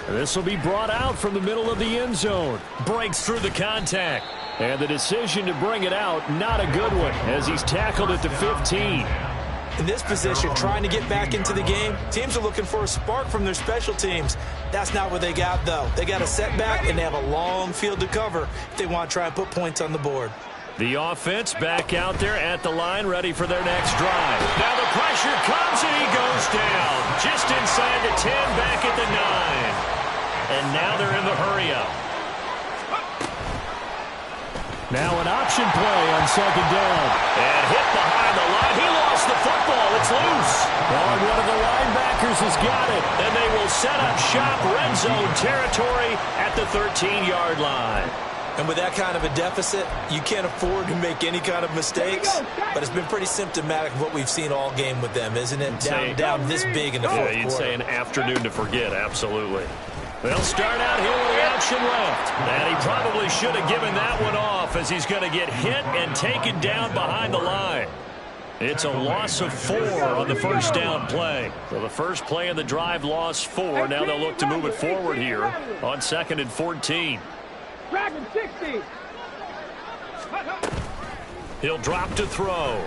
This will be brought out from the middle of the end zone. Breaks through the contact. And the decision to bring it out, not a good one, as he's tackled at the 15. In this position, trying to get back into the game, teams are looking for a spark from their special teams. That's not what they got, though. They got a setback, and they have a long field to cover if they want to try and put points on the board. The offense back out there at the line, ready for their next drive. Now the pressure comes, and he goes down. Just inside the 10, back at the 9. And now they're in the hurry-up. Now an option play on 2nd down. And hit behind the line. He lost the football. It's loose. And one of the linebackers has got it. And they will set up shop, red zone territory at the 13-yard line. And with that kind of a deficit, you can't afford to make any kind of mistakes. But it's been pretty symptomatic of what we've seen all game with them, isn't it? Down this big in the fourth quarter. You'd say an afternoon to forget, absolutely. They'll start out here with the option left. And he probably should have given that one off, as he's going to get hit and taken down behind the line. It's a loss of 4 on the first down play. So the first play of the drive, lost 4. Now they'll look to move it forward here on 2nd and 14. Dragon 60. He'll drop to throw.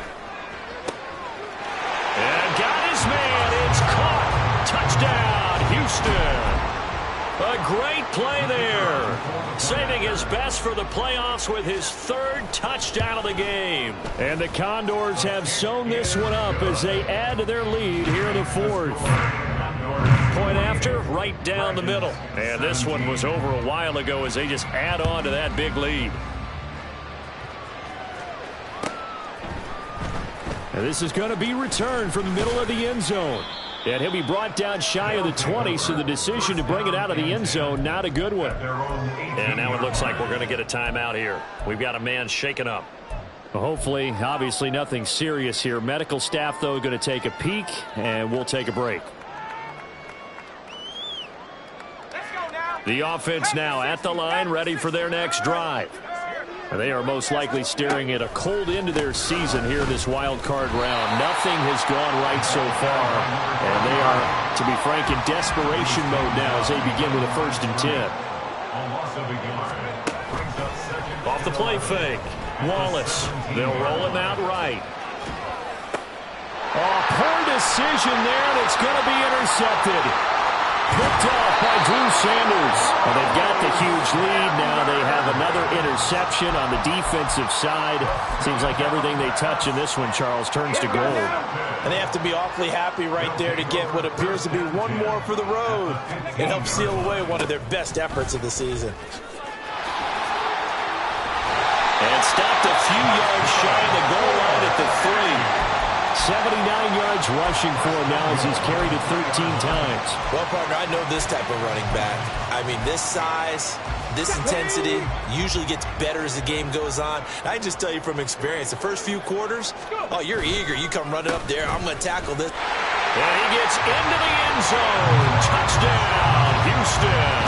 And got his man. It's caught. Touchdown, Houston. A great play there. Saving his best for the playoffs with his 3rd touchdown of the game. And the Condors have sewn this one up as they add to their lead here in the 4th. Point after, right down the middle. And this one was over a while ago as they just add on to that big lead. And this is going to be returned from the middle of the end zone. And he'll be brought down shy of the 20, so the decision to bring it out of the end zone, not a good one. And now it looks like we're going to get a timeout here. We've got a man shaken up. Well, hopefully, obviously nothing serious here. Medical staff, though, going to take a peek, and we'll take a break. The offense now at the line, ready for their next drive. And they are most likely staring at a cold end of their season here in this wild card round. Nothing has gone right so far. And they are, to be frank, in desperation mode now as they begin with a 1st and 10. Off the play fake. Wallace. They'll roll him out right. Oh, poor decision there, and it's going to be intercepted. Picked off by Drew Sanders. And they've got the huge lead. Now they have another interception on the defensive side. Seems like everything they touch in this one, Charles, turns to gold. And they have to be awfully happy right there to get what appears to be one more for the road. It helps seal away one of their best efforts of the season. And stopped a few yards shy of the goal line at the 3. 79 yards rushing for him now as he's carried it 13 times. Well, partner, I know this type of running back. I mean, this size, this intensity usually gets better as the game goes on. I can just tell you from experience, the first few quarters, oh, you're eager. You come running up there. I'm going to tackle this. And he gets into the end zone. Touchdown, Houston.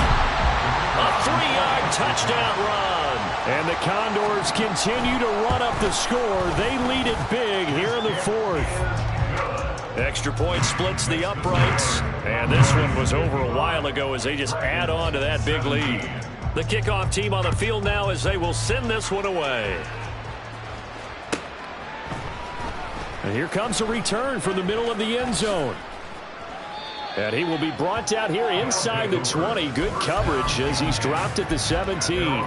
A 3-yard touchdown run. And the Condors continue to run up the score. They lead it big here in the 4th. Extra point splits the uprights. And this one was over a while ago as they just add on to that big lead. The kickoff team on the field now as they will send this one away. And here comes a return from the middle of the end zone. And he will be brought down here inside the 20. Good coverage as he's dropped at the 17.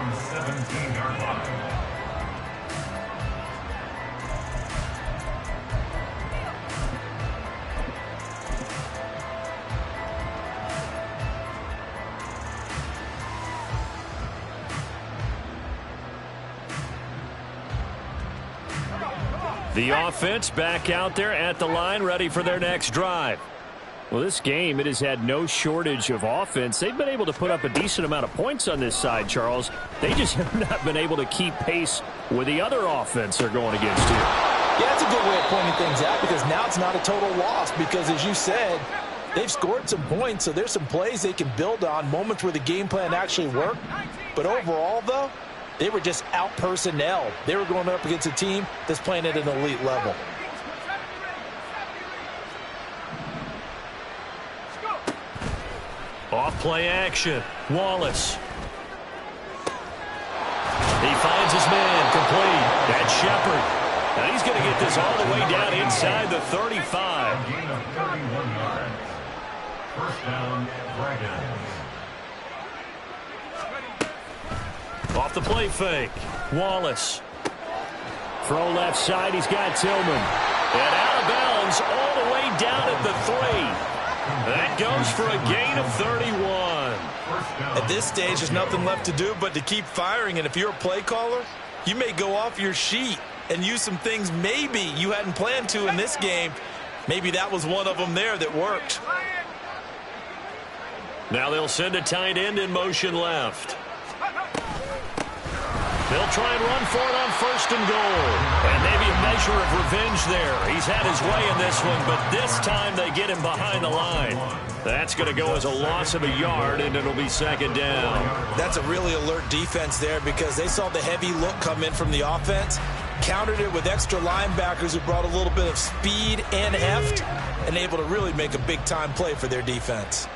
The offense back out there at the line, ready for their next drive. Well, this game, it has had no shortage of offense. They've been able to put up a decent amount of points on this side, Charles. They just have not been able to keep pace with the other offense they're going against here. Yeah, that's a good way of pointing things out, because now it's not a total loss, because as you said, they've scored some points, so there's some plays they can build on, moments where the game plan actually worked. But overall, though, they were just out-personnel. They were going up against a team that's playing at an elite level. Off play action. Wallace. He finds his man complete. That's Shepard. Now he's going to get this all the way down inside the 35. A gain of 31 yards. First down, Dragons. Off the play fake. Wallace. Throw left side. He's got Tillman. And out of bounds all the way down at the 3. That goes for a gain of 31. At this stage, there's nothing left to do but to keep firing. And if you're a play caller, you may go off your sheet and use some things maybe you hadn't planned to in this game. Maybe that was one of them there that worked. Now they'll send a tight end in motion left. They'll try and run for it on 1st and goal. And maybe a measure of revenge there. He's had his way in this one, but this time they get him behind the line. That's going to go as a loss of a yard, and it'll be 2nd down. That's a really alert defense there, because they saw the heavy look come in from the offense, countered it with extra linebackers who brought a little bit of speed and heft, and able to really make a big-time play for their defense.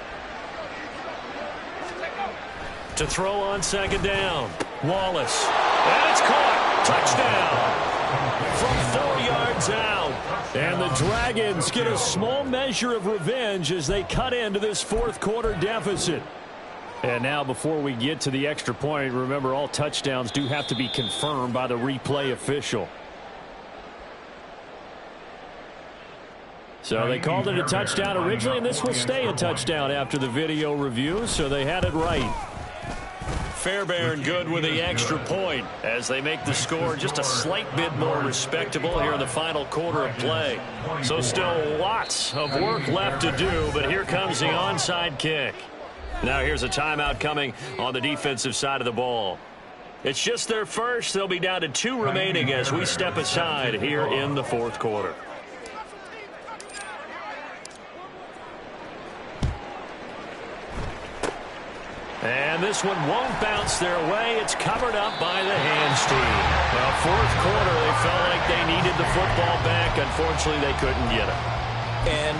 To throw on 2nd down. Wallace. And it's caught. Touchdown. From 4 yards out. And the Dragons get a small measure of revenge as they cut into this 4th quarter deficit. And now before we get to the extra point, remember all touchdowns do have to be confirmed by the replay official. So they called it a touchdown originally, and this will stay a touchdown after the video review, so they had it right. Fairbairn good with the extra point as they make the score just a slight bit more respectable here in the final quarter of play. So still lots of work left to do, but here comes the onside kick. Now here's a timeout coming on the defensive side of the ball. It's just their first. They'll be down to 2 remaining as we step aside here in the 4th quarter. And this one won't bounce their way. It's covered up by the hands team. Well, 4th quarter, they felt like they needed the football back. Unfortunately, they couldn't get it. And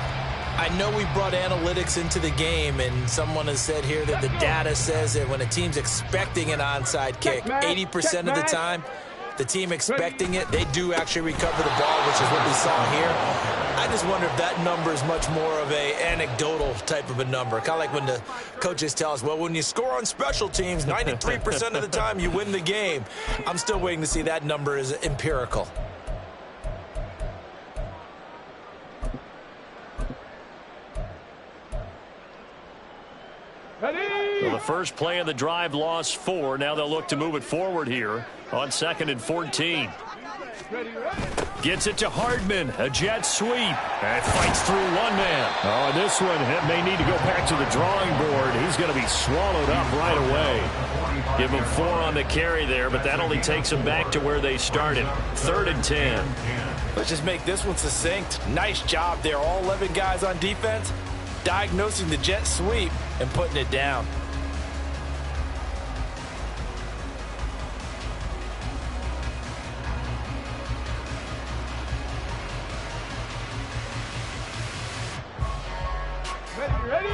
I know we brought analytics into the game, and someone has said here that the data says that when a team's expecting an onside kick, 80% of the time, the team expecting it, they do actually recover the ball, which is what we saw here. I just wonder if that number is much more of a anecdotal type of a number. Kind of like when the coaches tell us, well, when you score on special teams, 93% of the time you win the game. I'm still waiting to see that number is empirical. Well, the first play of the drive lost 4. Now they'll look to move it forward here on 2nd and 14. Gets it to Hardman. A jet sweep. And fights through one man. Oh, and this one may need to go back to the drawing board. He's going to be swallowed up right away. Give him 4 on the carry there, but that only takes them back to where they started. 3rd and 10. Let's just make this one succinct. Nice job there. All 11 guys on defense diagnosing the jet sweep and putting it down.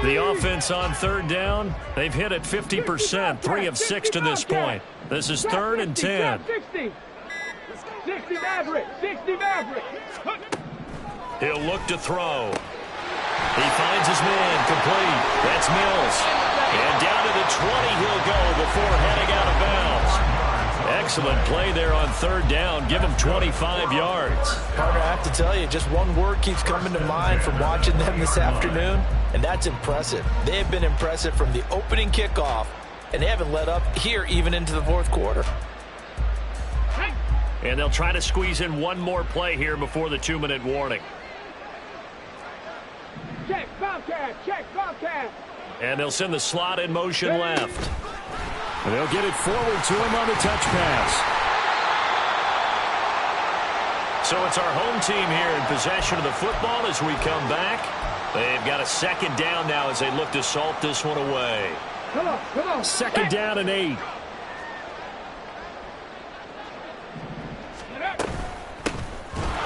The offense on 3rd down, they've hit it 50%, 3 of 6 to this point. This is 3rd and 10. 60 Maverick, 60 Maverick. He'll look to throw. He finds his man complete. That's Mills. And down to the 20 he'll go before heading out of bounds. Excellent play there on 3rd down. Give him 25 yards. Partner, I have to tell you, just one word keeps coming to mind from watching them this afternoon, and that's impressive. They have been impressive from the opening kickoff, and they haven't let up here even into the 4th quarter. And they'll try to squeeze in one more play here before the 2-minute warning. Check, Bobcat. Check, Bobcat. And they'll send the slot in motion left. And they'll get it forward to him on the touch pass. So it's our home team here in possession of the football as we come back. They've got a second down now as they look to salt this one away. Come on. Second down and 8.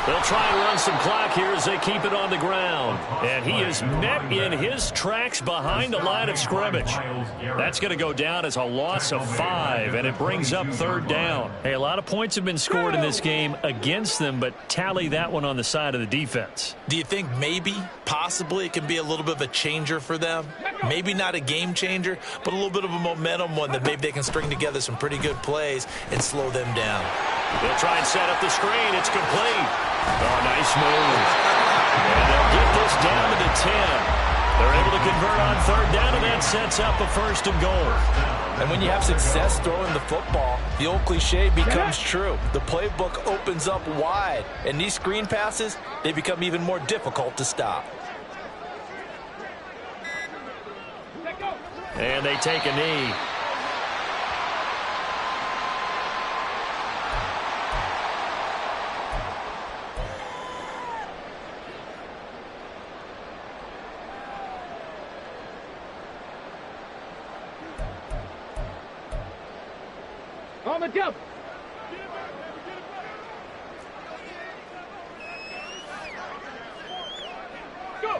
They'll try and run some clock here as they keep it on the ground. And he is met in his tracks behind the line of scrimmage. That's going to go down as a loss of 5, and it brings up third down. Hey, a lot of points have been scored in this game against them, but tally that one on the side of the defense. Do you think maybe, possibly, it can be a little bit of a changer for them? Maybe not a game changer, but a little bit of a momentum one that maybe they can string together some pretty good plays and slow them down. They'll try and set up the screen. It's complete. Oh, nice move. And they'll get this down to the 10. They're able to convert on third down, and that sets up a 1st and goal. And when you have success throwing the football, the old cliche becomes true. The playbook opens up wide, and these screen passes, they become even more difficult to stop. And they take a knee. On the double. Go.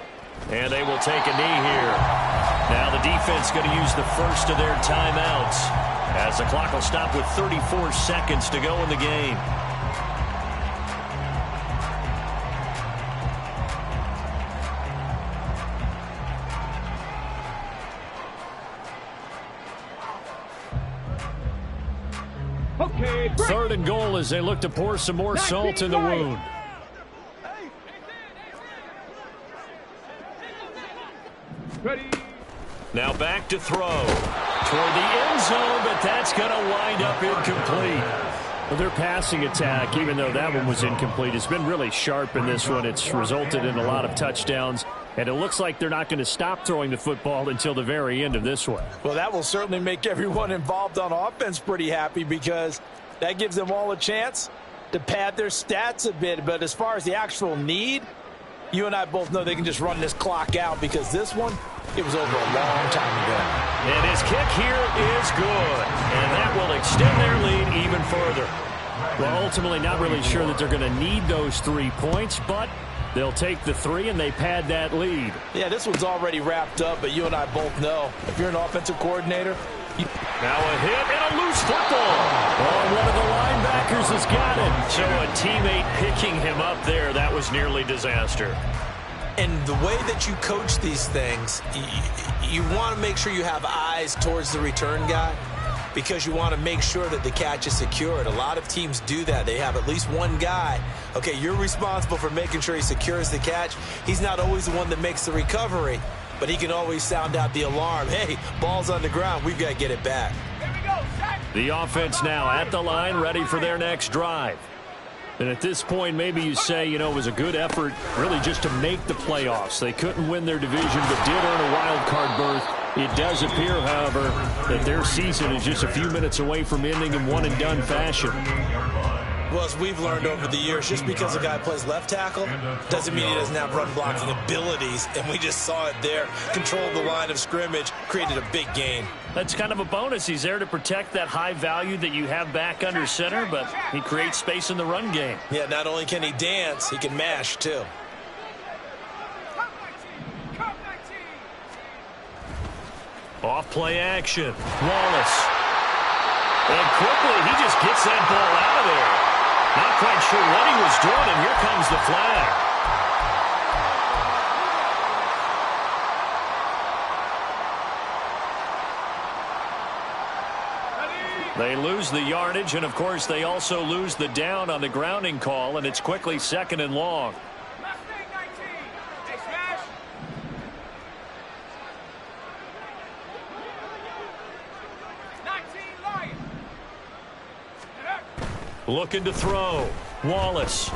And they will take a knee here. Now the defense going to use the first of their timeouts as the clock will stop with 34 seconds to go in the game. Okay, break. 3rd and goal as they look to pour some more salt in the wound. Ready. Now back to throw toward the end zone, but that's going to wind up incomplete. Well, their passing attack, even though that one was incomplete, has been really sharp in this one. It's resulted in a lot of touchdowns, and it looks like they're not going to stop throwing the football until the very end of this one. Well, that will certainly make everyone involved on offense pretty happy because that gives them all a chance to pad their stats a bit. But as far as the actual need, you and I both know they can just run this clock out because this one, it was over a long time ago. And his kick here is good, and that will extend their lead even further. Well, ultimately not really sure that they're going to need those 3 points, but they'll take the 3 and they pad that lead. Yeah, this one's already wrapped up, but you and I both know if you're an offensive coordinator. Now a hit and a loose football. Oh, one of the linebackers has got it. So a teammate picking him up there, that was nearly disaster. And the way that you coach these things, you want to make sure you have eyes towards the return guy because you want to make sure that the catch is secured. A lot of teams do that. They have at least one guy. Okay, you're responsible for making sure he secures the catch. He's not always the one that makes the recovery, but he can always sound out the alarm. Hey, ball's on the ground. We've got to get it back. The offense now at the line, ready for their next drive. And at this point, maybe you say, you know, it was a good effort really just to make the playoffs. They couldn't win their division, but did earn a wild card berth. It does appear, however, that their season is just a few minutes away from ending in one-and-done fashion. Well, as we've learned over the years, just because a guy plays left tackle doesn't mean he doesn't have run-blocking abilities, and we just saw it there. Controlled the line of scrimmage, created a big gain. That's kind of a bonus. He's there to protect that high value that you have back under center, but he creates space in the run game. Yeah, not only can he dance, he can mash, too. Off play action. Wallace. And quickly, he just gets that ball out of there. Not quite sure what he was doing, and here comes the flag. They lose the yardage, and of course they also lose the down on the grounding call, and it's quickly 2nd and long. Looking to throw. Wallace.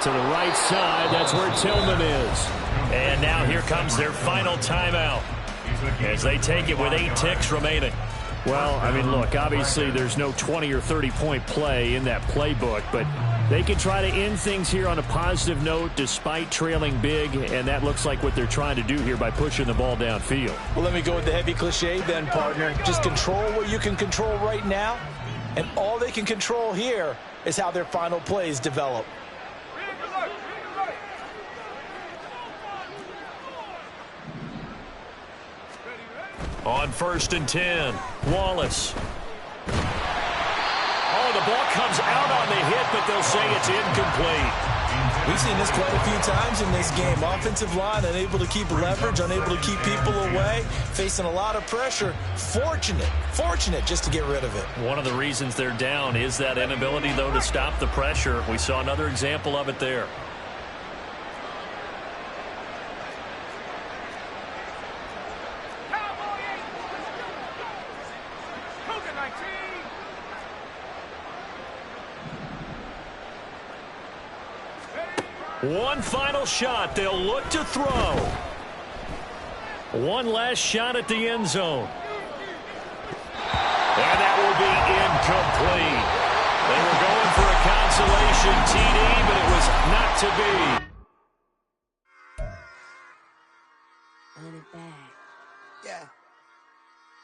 To the right side, that's where Tillman is. And now here comes their final timeout as they take it with 8 ticks remaining. Well, I mean, look, obviously there's no 20 or 30-point play in that playbook, but they can try to end things here on a positive note despite trailing big, and that looks like what they're trying to do here by pushing the ball downfield. Well, let me go with the heavy cliche then, partner. Just control what you can control right now, and all they can control here is how their final plays develop. On 1st and 10, Wallace. Oh, the ball comes out on the hit, but they'll say it's incomplete. We've seen this quite a few times in this game. Offensive line unable to keep leverage, unable to keep people away, facing a lot of pressure. Fortunate just to get rid of it. One of the reasons they're down is that inability, though, to stop the pressure. We saw another example of it there. One final shot. They'll look to throw. One last shot at the end zone. And that will be incomplete. They were going for a consolation TD, but it was not to be.